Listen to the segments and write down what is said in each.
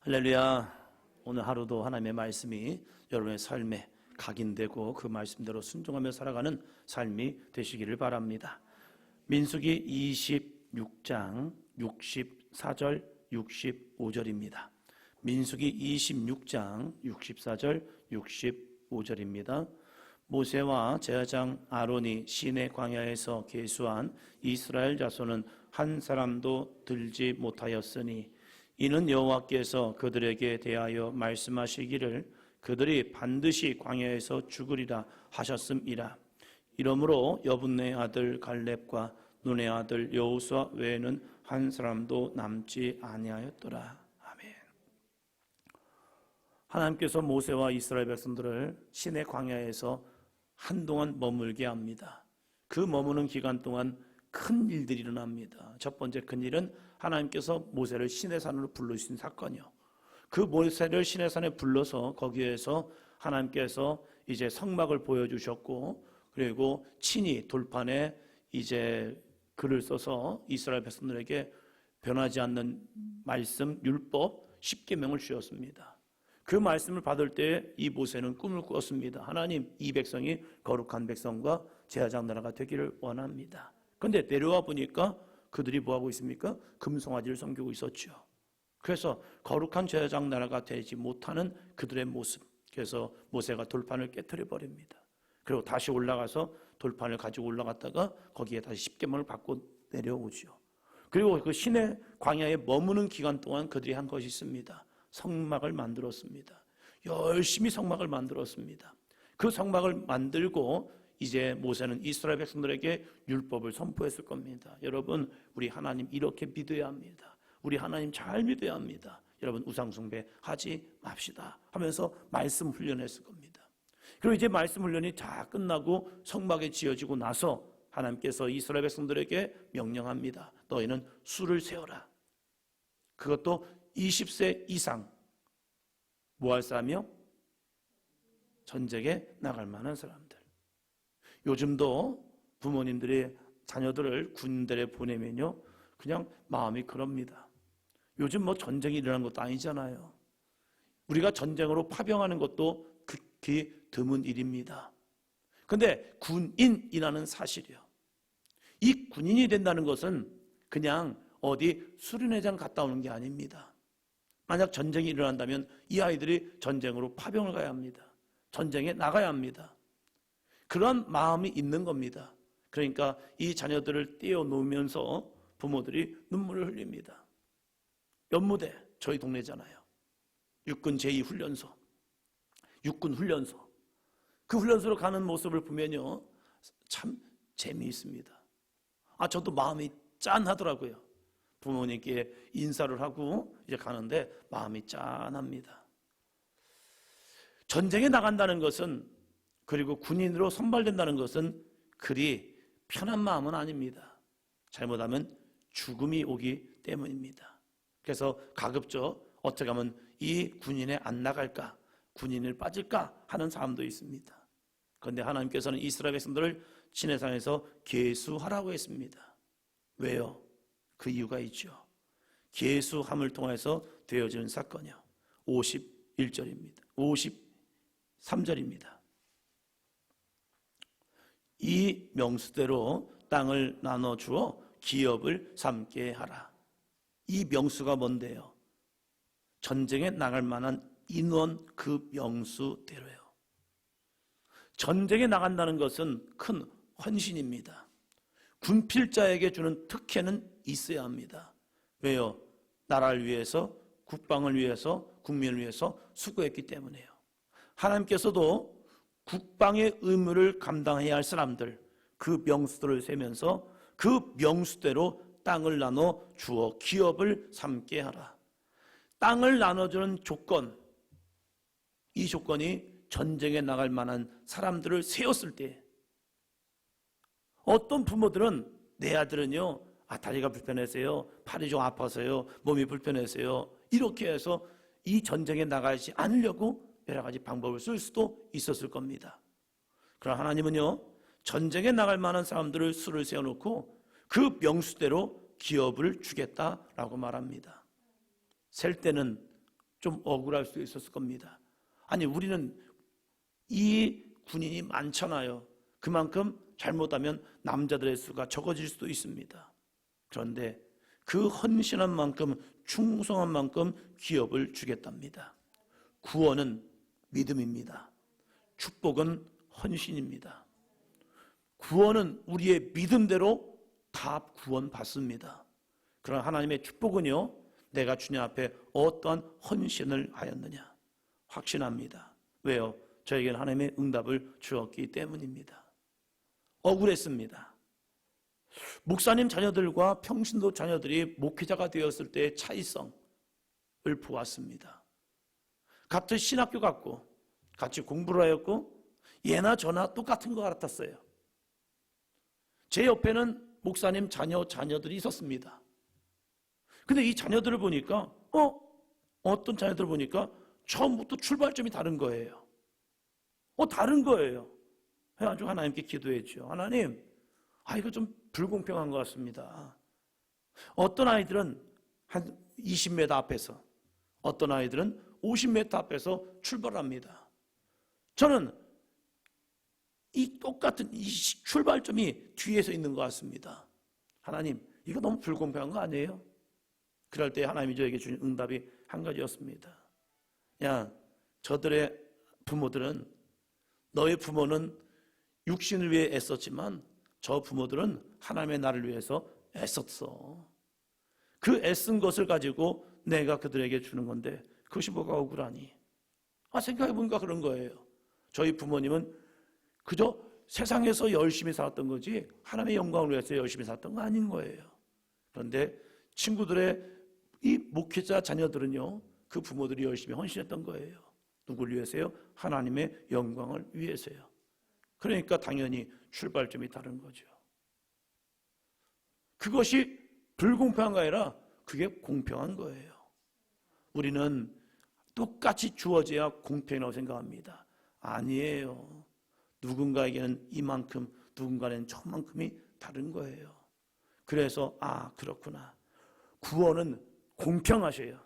할렐루야. 오늘 하루도 하나님의 말씀이 여러분의 삶에 각인되고 그 말씀대로 순종하며 살아가는 삶이 되시기를 바랍니다. 민수기 26장 64절 65절입니다. 민수기 26장 64절 65절입니다. 모세와 제사장 아론이 시내 광야에서 계수한 이스라엘 자손은 한 사람도 들지 못하였으니 이는 여호와께서 그들에게 대하여 말씀하시기를 그들이 반드시 광야에서 죽으리라 하셨음이라. 이러므로 여분네 아들 갈렙과 눈의 아들 여호수아 외에는 한 사람도 남지 아니하였더라. 아멘. 하나님께서 모세와 이스라엘 백성들을 시내 광야에서 한동안 머물게 합니다. 그 머무는 기간 동안 큰 일들이 일어납니다. 첫 번째 큰 일은 하나님께서 모세를 시내산으로 부르신 사건이요. 그 모세를 시내산에 불러서 거기에서 하나님께서 이제 성막을 보여주셨고, 그리고 친히 돌판에 이제 글을 써서 이스라엘 백성들에게 변하지 않는 말씀, 율법, 십계명을 주셨습니다. 그 말씀을 받을 때 이 모세는 꿈을 꾸었습니다. 하나님, 이 백성이 거룩한 백성과 제사장 나라가 되기를 원합니다. 그런데 내려와 보니까 그들이 뭐하고 있습니까? 금송아지를 섬기고 있었죠. 그래서 거룩한 제사장 나라가 되지 못하는 그들의 모습. 그래서 모세가 돌판을 깨트려 버립니다. 그리고 다시 올라가서 돌판을 가지고 올라갔다가 거기에 다시 십계명을 받고 내려오죠. 그리고 그 시내 광야에 머무는 기간 동안 그들이 한 것이 있습니다. 성막을 만들었습니다. 열심히 성막을 만들었습니다. 그 성막을 만들고 이제 모세는 이스라엘 백성들에게 율법을 선포했을 겁니다. 여러분, 우리 하나님 이렇게 믿어야 합니다. 우리 하나님 잘 믿어야 합니다. 여러분, 우상숭배 하지 맙시다 하면서 말씀 훈련했을 겁니다. 그리고 이제 말씀 훈련이 다 끝나고 성막에 지어지고 나서 하나님께서 이스라엘 백성들에게 명령합니다. 너희는 수를 세워라. 그것도 20세 이상 뭐 할 사람이요? 전쟁에 나갈 만한 사람들. 요즘도 부모님들이 자녀들을 군대에 보내면요, 그냥 마음이 그럽니다. 요즘 뭐 전쟁이 일어난 것도 아니잖아요. 우리가 전쟁으로 파병하는 것도 극히 드문 일입니다. 그런데 군인이라는 사실이요, 이 군인이 된다는 것은 그냥 어디 수련회장 갔다 오는 게 아닙니다. 만약 전쟁이 일어난다면 이 아이들이 전쟁으로 파병을 가야 합니다. 전쟁에 나가야 합니다. 그런 마음이 있는 겁니다. 그러니까 이 자녀들을 떼어놓으면서 부모들이 눈물을 흘립니다. 연무대, 저희 동네잖아요. 육군 제2훈련소, 육군 훈련소. 그 훈련소로 가는 모습을 보면요, 참 재미있습니다. 저도 마음이 짠하더라고요. 부모님께 인사를 하고 이제 가는데 마음이 짠합니다. 전쟁에 나간다는 것은, 그리고 군인으로 선발된다는 것은 그리 편한 마음은 아닙니다. 잘못하면 죽음이 오기 때문입니다. 그래서 가급적 어떻게 하면 이 군인에 안 나갈까, 군인을 빠질까 하는 사람도 있습니다. 그런데 하나님께서는 이스라엘 백성들을 시내산에서 계수하라고 했습니다. 왜요? 그 이유가 있죠. 계수함을 통해서 되어지는 사건이요, 51절입니다. 53절입니다. 이 명수대로 땅을 나눠주어 기업을 삼게 하라. 이 명수가 뭔데요? 전쟁에 나갈 만한 인원 그 명수대로요. 전쟁에 나간다는 것은 큰 헌신입니다. 군필자에게 주는 특혜는 있어야 합니다. 왜요? 나라를 위해서, 국방을 위해서, 국민을 위해서 수고했기 때문에요. 하나님께서도 국방의 의무를 감당해야 할 사람들, 그 명수들을 세면서 그 명수대로 땅을 나눠 주어 기업을 삼게 하라. 땅을 나눠주는 조건, 이 조건이 전쟁에 나갈 만한 사람들을 세웠을 때, 어떤 부모들은 내 아들은요, 다리가 불편해서요, 팔이 좀 아파서요, 몸이 불편해서요, 이렇게 해서 이 전쟁에 나가지 않으려고 여러 가지 방법을 쓸 수도 있었을 겁니다. 그러나 하나님은요, 전쟁에 나갈 만한 사람들을 수를 세워놓고 그 명수대로 기업을 주겠다라고 말합니다. 셀 때는 좀 억울할 수 있었을 겁니다. 아니, 우리는 이 군인이 많잖아요. 그만큼 잘못하면 남자들의 수가 적어질 수도 있습니다. 그런데 그 헌신한 만큼, 충성한 만큼 기업을 주겠답니다. 구원은 믿음입니다. 축복은 헌신입니다. 구원은 우리의 믿음대로 다 구원받습니다. 그러나 하나님의 축복은요, 내가 주님 앞에 어떠한 헌신을 하였느냐 확신합니다. 왜요? 저에게는 하나님의 응답을 주었기 때문입니다. 억울했습니다. 목사님 자녀들과 평신도 자녀들이 목회자가 되었을 때의 차이성을 보았습니다. 같은 신학교 갔고 같이 공부를 하였고 예나 저나 똑같은 것 같았어요. 제 옆에는 목사님 자녀들이 있었습니다. 근데 이 자녀들을 보니까 어떤 자녀들을 보니까 처음부터 출발점이 다른 거예요. 다른 거예요. 그래가지고 하나님께 기도했죠. 하나님, 이거 좀 불공평한 것 같습니다. 어떤 아이들은 한 20m 앞에서, 어떤 아이들은 50m 앞에서 출발합니다. 저는 이 똑같은 이 출발점이 뒤에서 있는 것 같습니다. 하나님, 이거 너무 불공평한 거 아니에요? 그럴 때 하나님이 저에게 주신 응답이 한 가지였습니다. 야, 저들의 부모들은, 너의 부모는 육신을 위해 애썼지만 저 부모들은 하나님의 나를 위해서 애썼어. 그 애쓴 것을 가지고 내가 그들에게 주는 건데 그것이 뭐가 억울하니? 생각해보니까 그런 거예요. 저희 부모님은 그저 세상에서 열심히 살았던 거지 하나님의 영광을 위해서 열심히 살았던 거 아닌 거예요. 그런데 친구들의 이 목회자 자녀들은요, 그 부모들이 열심히 헌신했던 거예요. 누구를 위해서요? 하나님의 영광을 위해서요. 그러니까 당연히 출발점이 다른 거죠. 그것이 불공평한 게 아니라 그게 공평한 거예요. 우리는 똑같이 주어져야 공평이라고 생각합니다. 아니에요. 누군가에게는 이만큼, 누군가는 저만큼이 다른 거예요. 그래서 그렇구나. 구원은 공평하셔요.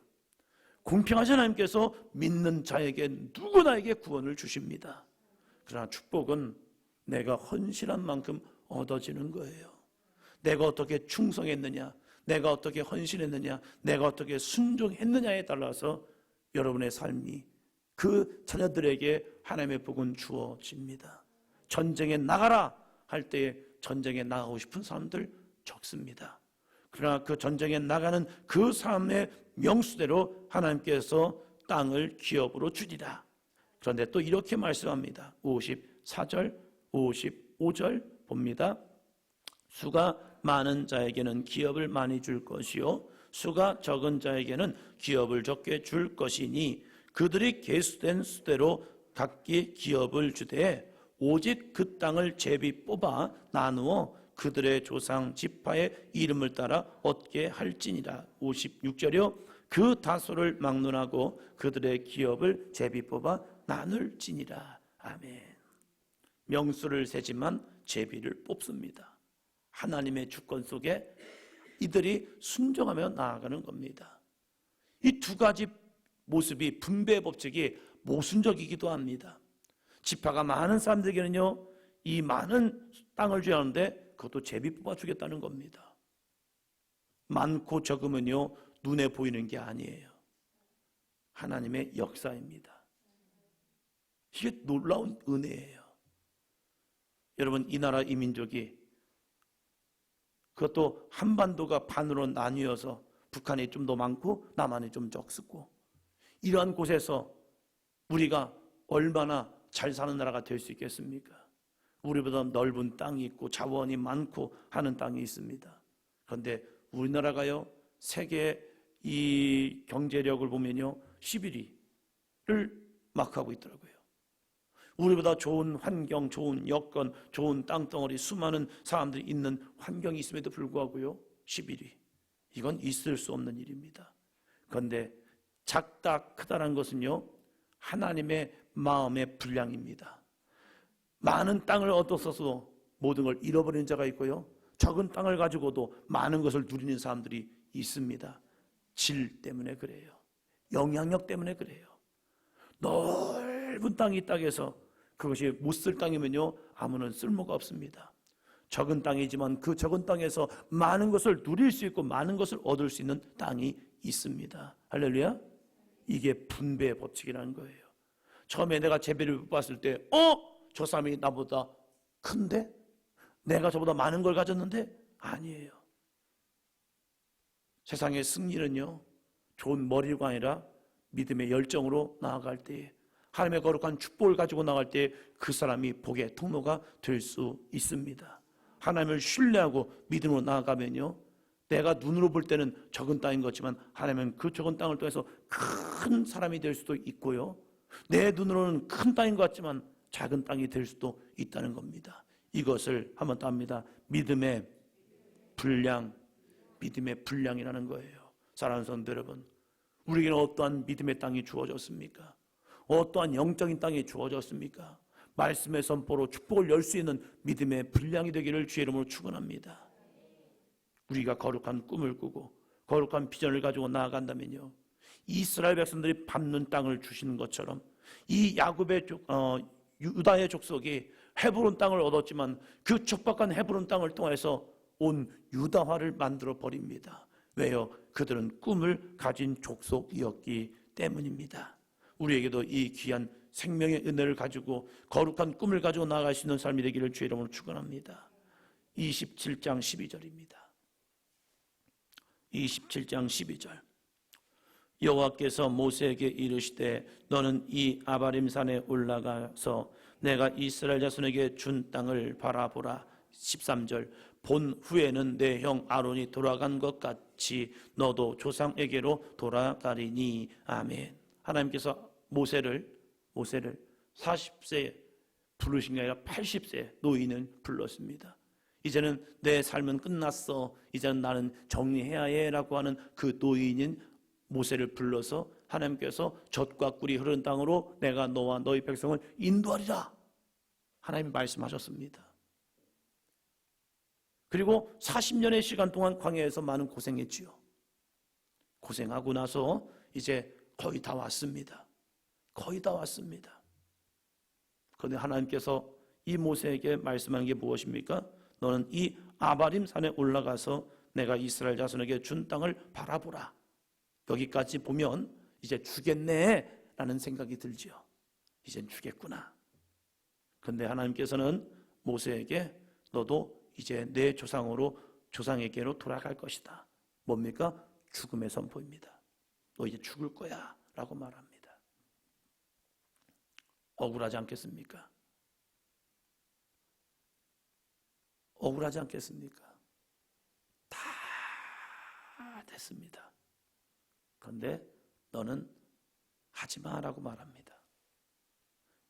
공평하신 하나님께서 믿는 자에게 누구나에게 구원을 주십니다. 그러나 축복은 내가 헌신한 만큼 얻어지는 거예요. 내가 어떻게 충성했느냐, 내가 어떻게 헌신했느냐, 내가 어떻게 순종했느냐에 따라서 여러분의 삶이, 그 자녀들에게 하나님의 복은 주어집니다. 전쟁에 나가라 할 때에 전쟁에 나가고 싶은 사람들 적습니다. 그러나 그 전쟁에 나가는 그 사람의 명수대로 하나님께서 땅을 기업으로 주리라. 그런데 또 이렇게 말씀합니다. 54절, 55절 봅니다. 수가 많은 자에게는 기업을 많이 줄 것이요 수가 적은 자에게는 기업을 적게 줄 것이니 그들이 계수된 수대로 각기 기업을 주되 오직 그 땅을 제비 뽑아 나누어 그들의 조상 지파의 이름을 따라 얻게 할지니라. 56절이요 그 다소를 막론하고 그들의 기업을 제비 뽑아 나눌지니라. 아멘. 명수를 세지만 제비를 뽑습니다. 하나님의 주권 속에 이들이 순종하며 나아가는 겁니다. 이 두 가지 모습이, 분배 법칙이 모순적이기도 합니다. 지파가 많은 사람들에게는요, 이 많은 땅을 줘야 하는데 그것도 제비 뽑아주겠다는 겁니다. 많고 적으면요, 눈에 보이는 게 아니에요. 하나님의 역사입니다. 이게 놀라운 은혜예요. 여러분, 이 나라 이 민족이, 그것도 한반도가 반으로 나뉘어서 북한이 좀 더 많고 남한이 좀 적고, 이러한 곳에서 우리가 얼마나 잘 사는 나라가 될 수 있겠습니까? 우리보다 넓은 땅이 있고 자원이 많고 하는 땅이 있습니다. 그런데 우리나라가요, 세계 이 경제력을 보면요 11위를 마크하고 있더라고요. 우리보다 좋은 환경, 좋은 여건, 좋은 땅덩어리, 수많은 사람들이 있는 환경이 있음에도 불구하고요 11위. 이건 있을 수 없는 일입니다. 그런데 작다 크다란 것은요 하나님의 마음의 분량입니다. 많은 땅을 얻었어도 모든 걸 잃어버리는 자가 있고요, 적은 땅을 가지고도 많은 것을 누리는 사람들이 있습니다. 질 때문에 그래요. 영향력 때문에 그래요. 넓은 땅이 있다고 해서 그것이 못 쓸 땅이면요, 아무런 쓸모가 없습니다. 적은 땅이지만 그 적은 땅에서 많은 것을 누릴 수 있고 많은 것을 얻을 수 있는 땅이 있습니다. 할렐루야. 이게 분배의 법칙이라는 거예요. 처음에 내가 제비를 봤을 때 저 사람이 나보다 큰데? 내가 저보다 많은 걸 가졌는데? 아니에요. 세상의 승리는요, 좋은 머리가 아니라 믿음의 열정으로 나아갈 때에, 하나님의 거룩한 축복을 가지고 나갈 때 그 사람이 복의 통로가 될 수 있습니다. 하나님을 신뢰하고 믿음으로 나아가면요, 내가 눈으로 볼 때는 적은 땅인 것 같지만 하나님은 그 적은 땅을 통해서 큰 사람이 될 수도 있고요, 내 눈으로는 큰 땅인 것 같지만 작은 땅이 될 수도 있다는 겁니다. 이것을 한번 더 합니다. 믿음의 분량, 믿음의 분량이라는 거예요. 사랑하는 성도 여러분, 우리에게는 어떠한 믿음의 땅이 주어졌습니까? 어떠한 영적인 땅이 주어졌습니까? 말씀의 선포로 축복을 열 수 있는 믿음의 분량이 되기를 주의 이름으로 축원합니다. 우리가 거룩한 꿈을 꾸고 거룩한 비전을 가지고 나아간다면요, 이스라엘 백성들이 밟는 땅을 주시는 것처럼 이 야곱의 유다의 족속이 헤브론 땅을 얻었지만 그 척박한 헤브론 땅을 통해서 온 유다화를 만들어 버립니다. 왜요? 그들은 꿈을 가진 족속이었기 때문입니다. 우리에게도 이 귀한 생명의 은혜를 가지고 거룩한 꿈을 가지고 나아갈 수 있는 삶이 되기를 주의 이름으로 축원합니다. 27장 12절입니다. 27장 12절. 여호와께서 모세에게 이르시되 너는 이 아바림 산에 올라가서 내가 이스라엘 자손에게 준 땅을 바라보라. 13절. 본 후에는 내 형 아론이 돌아간 것 같이 너도 조상에게로 돌아가리니. 아멘. 하나님께서 모세를 40세에 부르신 게 아니라 80세 노인을 불렀습니다. 이제는 내 삶은 끝났어, 이제는 나는 정리해야 해 라고 하는 그 노인인 모세를 불러서 하나님께서 젖과 꿀이 흐르는 땅으로 내가 너와 너희 백성을 인도하리라, 하나님 말씀하셨습니다. 그리고 40년의 시간 동안 광야에서 많은 고생했지요. 고생하고 나서 이제 거의 다 왔습니다. 거의 다 왔습니다. 그런데 하나님께서 이 모세에게 말씀한 게 무엇입니까? 너는 이 아바림 산에 올라가서 내가 이스라엘 자손에게 준 땅을 바라보라. 여기까지 보면 이제 주겠네 라는 생각이 들지요. 이젠 주겠구나. 그런데 하나님께서는 모세에게 너도 이제 내 조상에게로 돌아갈 것이다. 뭡니까? 죽음의 선포입니다. 너 이제 죽을 거야 라고 말합니다. 억울하지 않겠습니까? 억울하지 않겠습니까? 다 됐습니다. 그런데 너는 하지마 라고 말합니다.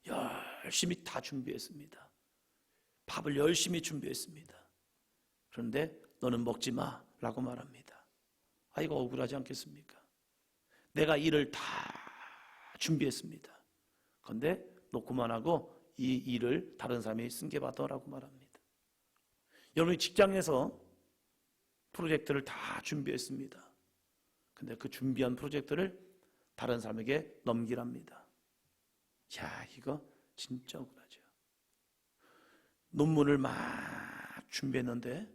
열심히 다 준비했습니다. 밥을 열심히 준비했습니다. 그런데 너는 먹지 마 라고 말합니다. 이거 억울하지 않겠습니까? 내가 일을 다 준비했습니다. 그런데 너 그만하고 이 일을 다른 사람이 승계받아라고 말합니다. 여러분이 직장에서 프로젝트를 다 준비했습니다. 근데 그 준비한 프로젝트를 다른 사람에게 넘기랍니다. 이거 진짜 억울하죠. 논문을 막 준비했는데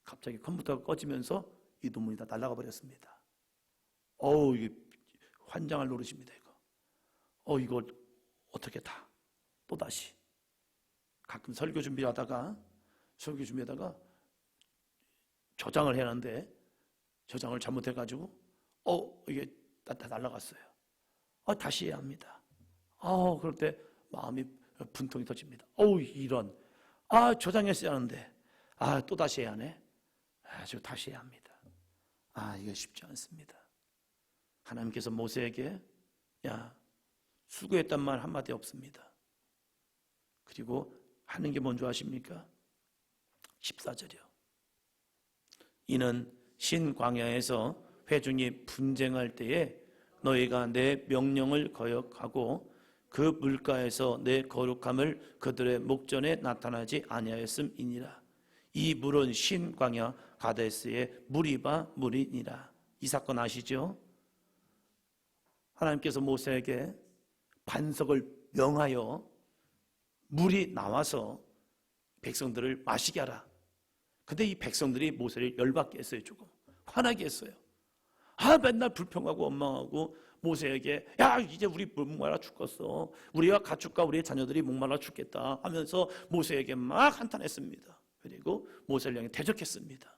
갑자기 컴퓨터가 꺼지면서 이 논문이 다 날아가 버렸습니다. 이게 환장할 노릇입니다. 이거 어떻게 다 또다시 가끔 설교 준비하다가 저장을 해야 하는데 저장을 잘못해가지고 이게 다 날아갔어요. 다시 해야 합니다. 그럴 때 마음이 분통이 터집니다. 이런 저장했어야 하는데 또다시 해야 하네. 저 다시 해야 합니다. 이거 쉽지 않습니다. 하나님께서 모세에게 수고했단 말 한마디 없습니다. 그리고 하는 게 뭔지 아십니까? 14절이요. 이는 신광야에서 회중이 분쟁할 때에 너희가 내 명령을 거역하고 그 물가에서 내 거룩함을 그들의 목전에 나타나지 아니하였음이니라. 이 물은 신광야 가데스의 무리바 물이니라. 이 사건 아시죠? 하나님께서 모세에게 반석을 명하여 물이 나와서 백성들을 마시게 하라. 근데 이 백성들이 모세를 열받게 했어요. 조금 화나게 했어요. 맨날 불평하고 원망하고 모세에게 야 이제 우리 목말라 죽겠어, 우리와 가축과 우리의 자녀들이 목말라 죽겠다 하면서 모세에게 막 한탄했습니다. 그리고 모세를 향해 대적했습니다.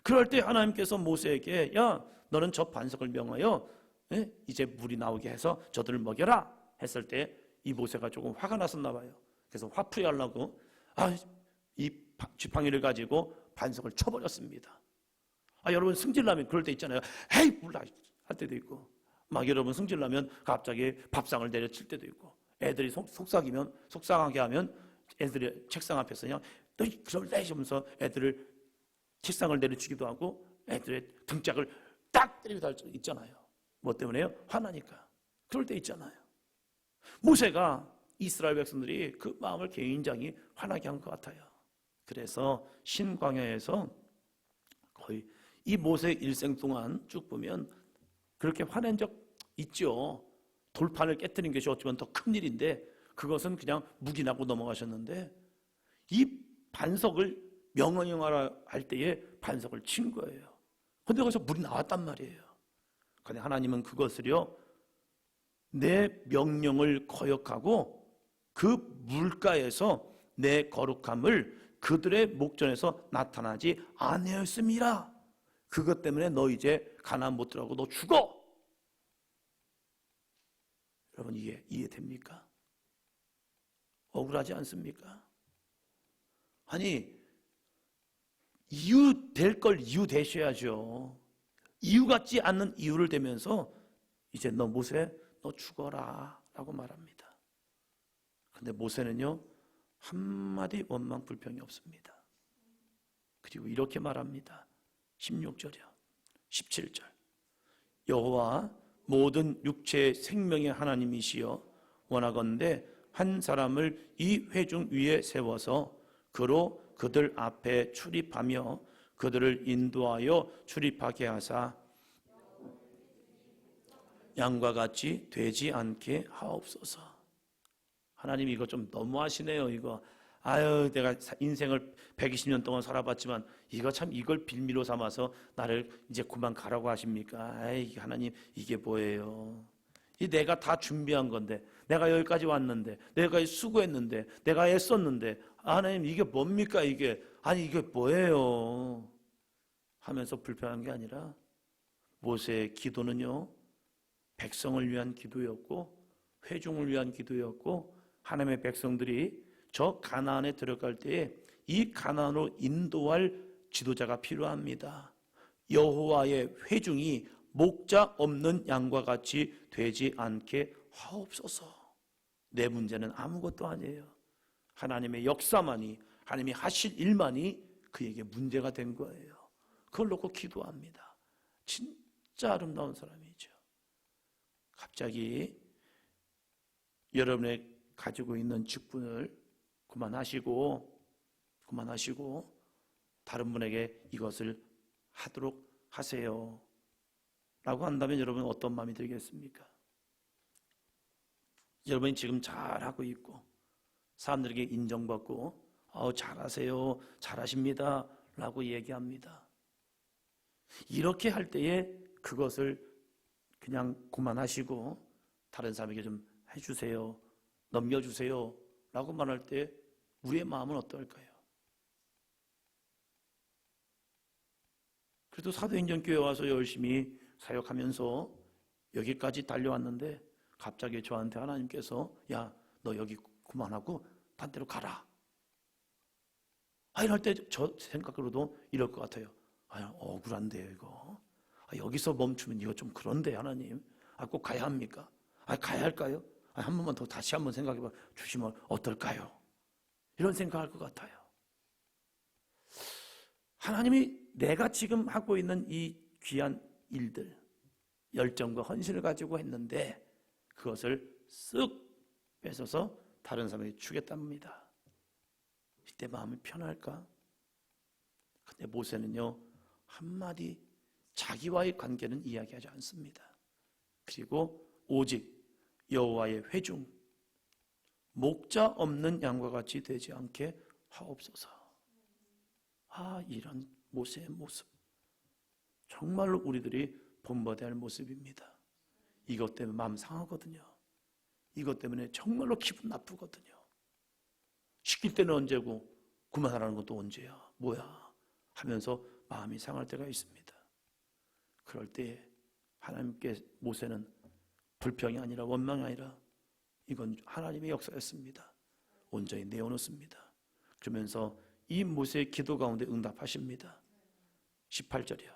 그럴 때 하나님께서 모세에게 야 너는 저 반석을 명하여 이제 물이 나오게 해서 저들을 먹여라 했을 때 이 모세가 조금 화가 났었나 봐요. 그래서 화풀이 하려고 이 지팡이를 가지고 반석을 쳐버렸습니다. 여러분 승질나면 그럴 때 있잖아요. 헤이 몰라 할 때도 있고, 막 여러분 승질나면 갑자기 밥상을 내려칠 때도 있고, 애들이 속상하게 하면 애들이 책상 앞에서 그냥 너 그럴래 하면서 애들을 책상을 내려치기도 하고 애들의 등짝을 딱 때리기도 할 때 있잖아요. 뭐 때문에요? 화나니까. 그럴 때 있잖아요. 모세가 이스라엘 백성들이 그 마음을 굉장히 화나게 한 것 같아요. 그래서 신광야에서 거의 이 모세의 일생 동안 쭉 보면 그렇게 화낸 적 있죠. 돌판을 깨뜨린 것이 어쩌면 더 큰 일인데 그것은 그냥 묵인하고 넘어가셨는데 이 반석을 명령하라 할 때에 반석을 친 거예요. 그런데 거기서 물이 나왔단 말이에요. 그런데 하나님은 그것을요 내 명령을 거역하고 그 물가에서 내 거룩함을 그들의 목전에서 나타나지 아니하였음이라. 그것 때문에 너 이제 가나안 못 들어가고 너 죽어. 여러분 이해됩니까? 억울하지 않습니까? 아니 이유 될 걸 이유 되셔야죠. 이유 같지 않는 이유를 대면서 이제 너 모세 너 죽어라 라고 말합니다. 근데 모세는요 한마디 원망 불평이 없습니다. 그리고 이렇게 말합니다. 16절이요 17절 여호와 모든 육체의 생명의 하나님이시여 원하건대 한 사람을 이 회중 위에 세워서 그로 그들 앞에 출입하며 그들을 인도하여 출입하게 하사 양과 같이 되지 않게 하옵소서. 하나님 이거 좀 너무하시네요. 이거 내가 인생을 120년 동안 살아봤지만 이걸 빌미로 삼아서 나를 이제 그만 가라고 하십니까? 하나님 이게 뭐예요? 내가 다 준비한 건데, 내가 여기까지 왔는데, 내가 수고했는데, 내가 애썼는데, 하나님 이게 뭡니까 이게? 이게 뭐예요? 하면서 불평한 게 아니라 모세의 기도는요 백성을 위한 기도였고 회중을 위한 기도였고, 하나님의 백성들이 저 가나안에 들어갈 때에 이 가나안으로 인도할 지도자가 필요합니다. 여호와의 회중이 목자 없는 양과 같이 되지 않게 하옵소서. 내 문제는 아무것도 아니에요. 하나님의 역사만이, 하나님이 하실 일만이 그에게 문제가 된 거예요. 그걸 놓고 기도합니다. 진짜 아름다운 사람이죠. 갑자기 여러분의 가지고 있는 직분을 그만하시고 다른 분에게 이것을 하도록 하세요 라고 한다면 여러분 어떤 마음이 들겠습니까? 여러분이 지금 잘하고 있고 사람들에게 인정받고 잘하세요, 잘하십니다 라고 얘기합니다. 이렇게 할 때에 그것을 그냥 그만하시고 다른 사람에게 좀 해주세요, 넘겨주세요 라고 말할 때 우리의 마음은 어떨까요? 그래도 사도행전교회 와서 열심히 사역하면서 여기까지 달려왔는데 갑자기 저한테 하나님께서 야, 너 여기 그만하고 딴 데로 가라. 이럴 때 저 생각으로도 이럴 것 같아요. 억울한데요 이거. 여기서 멈추면 이거 좀 그런데 하나님. 꼭 가야 합니까? 가야 할까요? 한 번만 더 다시 한번 생각해봐 주시면 어떨까요? 이런 생각할 것 같아요. 하나님이 내가 지금 하고 있는 이 귀한 일들, 열정과 헌신을 가지고 했는데 그것을 쓱 뺏어서 다른 사람에게 주겠답니다. 이때 마음이 편할까? 근데 모세는요 한마디 자기와의 관계는 이야기하지 않습니다. 그리고 오직 여호와의 회중, 목자 없는 양과 같이 되지 않게 하옵소서. 이런 모세의 모습, 정말로 우리들이 본받아야 할 모습입니다. 이것 때문에 마음 상하거든요. 이것 때문에 정말로 기분 나쁘거든요. 시킬 때는 언제고 그만하라는 것도 언제야, 뭐야 하면서 마음이 상할 때가 있습니다. 그럴 때 하나님께 모세는 불평이 아니라 원망이 아니라 이건 하나님의 역사였습니다. 온전히 내어놓습니다. 그러면서 이 모세의 기도 가운데 응답하십니다. 18절이요.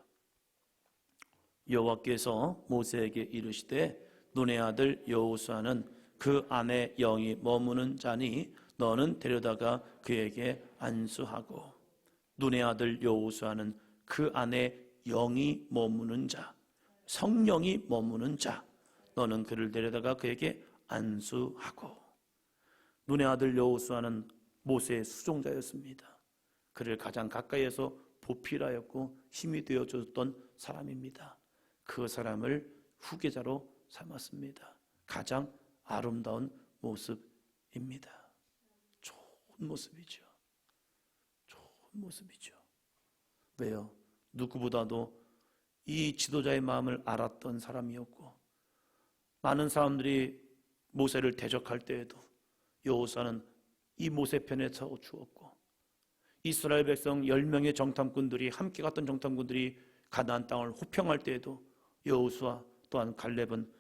여호와께서 모세에게 이르시되 눈의 아들 여호수아는 그 안에 영이 머무는 자니 너는 데려다가 그에게 안수하고. 눈의 아들 여호수아는 그 안에 영이 머무는 자, 성령이 머무는 자, 너는 그를 데려다가 그에게 안수하고. 눈의 아들 여호수아는 모세의 수종자였습니다. 그를 가장 가까이에서 보필하였고 힘이 되어줬던 사람입니다. 그 사람을 후계자로 삼았습니다. 가장 아름다운 모습입니다. 좋은 모습이죠. 좋은 모습이죠. 왜요? 누구보다도 이 지도자의 마음을 알았던 사람이었고, 많은 사람들이 모세를 대적할 때에도 여호수아는 이 모세 편에 서 주었고, 이스라엘 백성 10명의 정탐꾼들이 함께 갔던 정탐꾼들이 가나안 땅을 호평할 때에도 여호수아 또한 갈렙은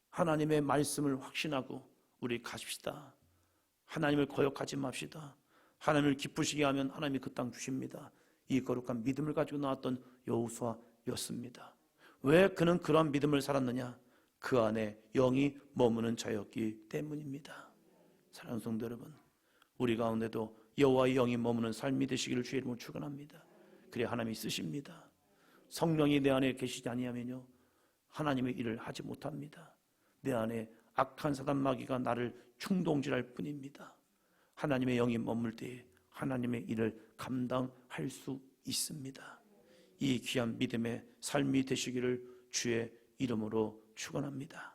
하나님의 말씀을 확신하고 우리 가십시다. 하나님을 거역하지 맙시다. 하나님을 기쁘시게 하면 하나님이 그 땅 주십니다. 이 거룩한 믿음을 가지고 나왔던 여호수아였습니다. 왜 그는 그러한 믿음을 살았느냐? 그 안에 영이 머무는 자였기 때문입니다. 사랑하는 성도 여러분, 우리 가운데도 여호와의 영이 머무는 삶이 되시기를 주의 이름으로 축원합니다. 그래 하나님이 쓰십니다. 성령이 내 안에 계시지 아니하면요 하나님의 일을 하지 못합니다. 내 안에 악한 사단 마귀가 나를 충동질할 뿐입니다. 하나님의 영이 머물 때에 하나님의 일을 감당할 수 있습니다. 이 귀한 믿음의 삶이 되시기를 주의 이름으로 축원합니다.